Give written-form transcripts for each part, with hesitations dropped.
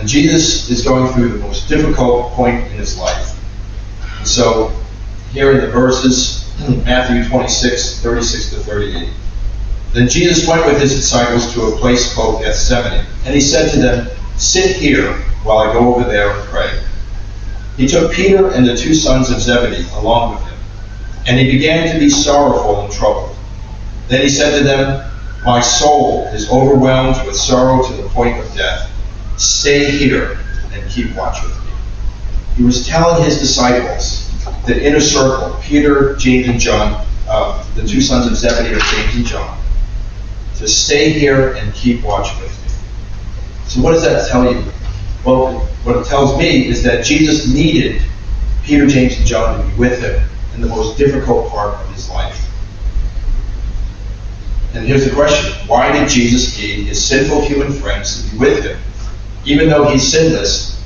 And Jesus is going through the most difficult point in his life. And so, here in the verses, Matthew 26, 36 to 38. Then Jesus went with his disciples to a place called Gethsemane, and he said to them, "Sit here while I go over there and pray." He took Peter and the two sons of Zebedee along with him, and he began to be sorrowful and troubled. Then he said to them, "My soul is overwhelmed with sorrow to the point of death. Stay here and keep watch with me." He was telling his disciples, the inner circle, Peter, James, and John, the two sons of Zebedee are James and John, to stay here and keep watch with me. So what does that tell you? Well, what it tells me is that Jesus needed Peter, James, and John to be with him in the most difficult part of his life. And here's the question: why did Jesus need his sinful human friends to be with him, even though he's sinless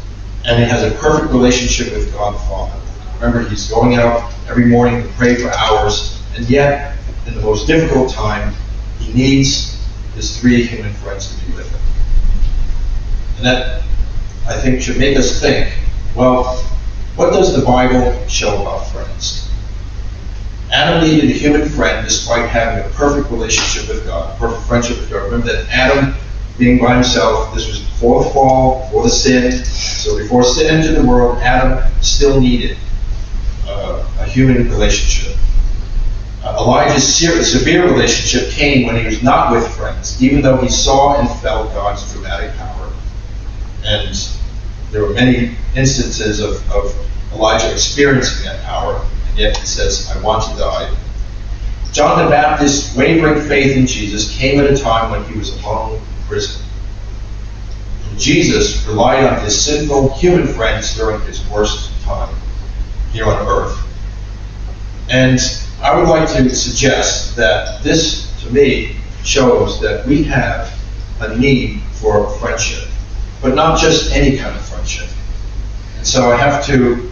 and he has a perfect relationship with God the Father? Remember, he's going out every morning to pray for hours, and yet, in the most difficult time, he needs his three human friends to be with him. And that, I think, should make us think, well, what does the Bible show about friends? Adam needed a human friend despite having a perfect relationship with God, a perfect friendship with God. Remember that Adam, being by himself, this was before the fall, before the sin. So before sin entered the world, Adam still needed a human relationship. Elijah's severe relationship came when he was not with friends, even though he saw and felt God's dramatic power. And there were many instances of Elijah experiencing that power, and yet he says, "I want to die." John the Baptist's wavering faith in Jesus came at a time when he was alone in prison. And Jesus relied on his sinful human friends during his worst time here on earth. And I would like to suggest that this, to me, shows that we have a need for friendship, but not just any kind of friendship. And so I have to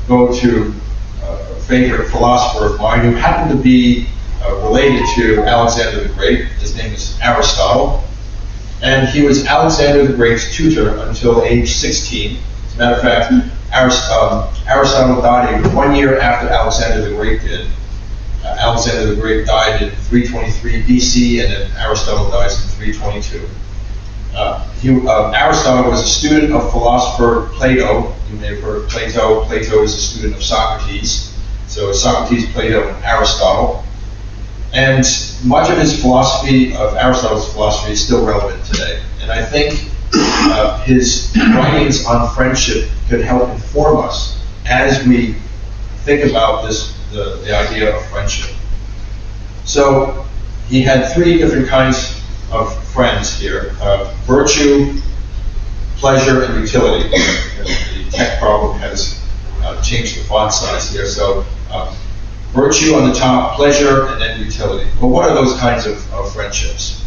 go to a favorite philosopher of mine who happened to be related to Alexander the Great. His name is Aristotle. And he was Alexander the Great's tutor until age 16. As a matter of fact, Aristotle died 1 year after Alexander the Great did. Alexander the Great died in 323 BC, and then Aristotle dies in 322. Aristotle was a student of philosopher Plato. You may have heard of Plato. Plato is a student of Socrates. So Socrates, Plato, and Aristotle. And much of his philosophy, of Aristotle's philosophy, is still relevant today. And I think his writings on friendship could help inform us as we think about the idea of friendship. So he had three different kinds of friends here: virtue, pleasure, and utility. The tech problem has changed the font size here. So virtue on the top, pleasure, and then utility. Well, what are those kinds of friendships?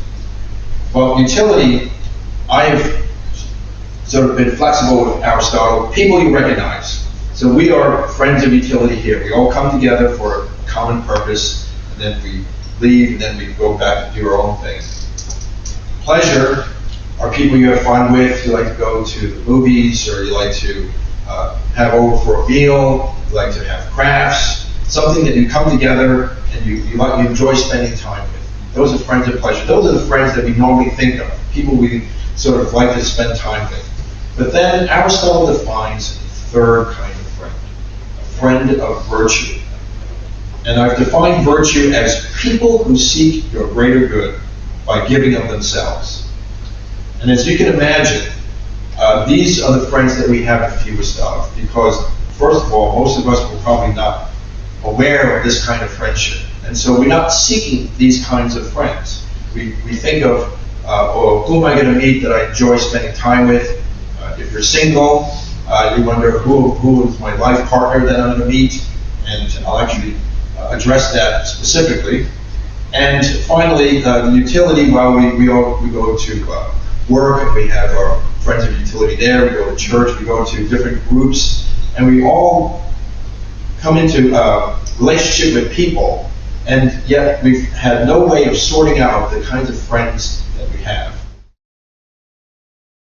Well, utility, I have sort of been flexible with Aristotle. People you recognize. So we are friends of utility here. We all come together for a common purpose, and then we leave, and then we go back and do our own thing. Pleasure are people you have fun with. You like to go to the movies, or you like to have over for a meal. You like to have crafts. Something that you come together and you enjoy spending time with. Those are friends of pleasure. Those are the friends that we normally think of, people we sort of like to spend time with. But then Aristotle defines a third kind of friend, a friend of virtue. And I've defined virtue as people who seek your greater good by giving of themselves. And as you can imagine, these are the friends that we have the fewest of, because first of all, most of us were probably not aware of this kind of friendship. And so we're not seeking these kinds of friends. We think of, who am I going to meet that I enjoy spending time with? If you're single, you wonder who is my life partner that I'm going to meet, and I'll actually address that specifically. And finally, the utility, well, we go to work, and we have our friends of utility there. We go to church, we go to different groups, and we all come into relationship with people, and yet we've had no way of sorting out the kinds of friends that we have.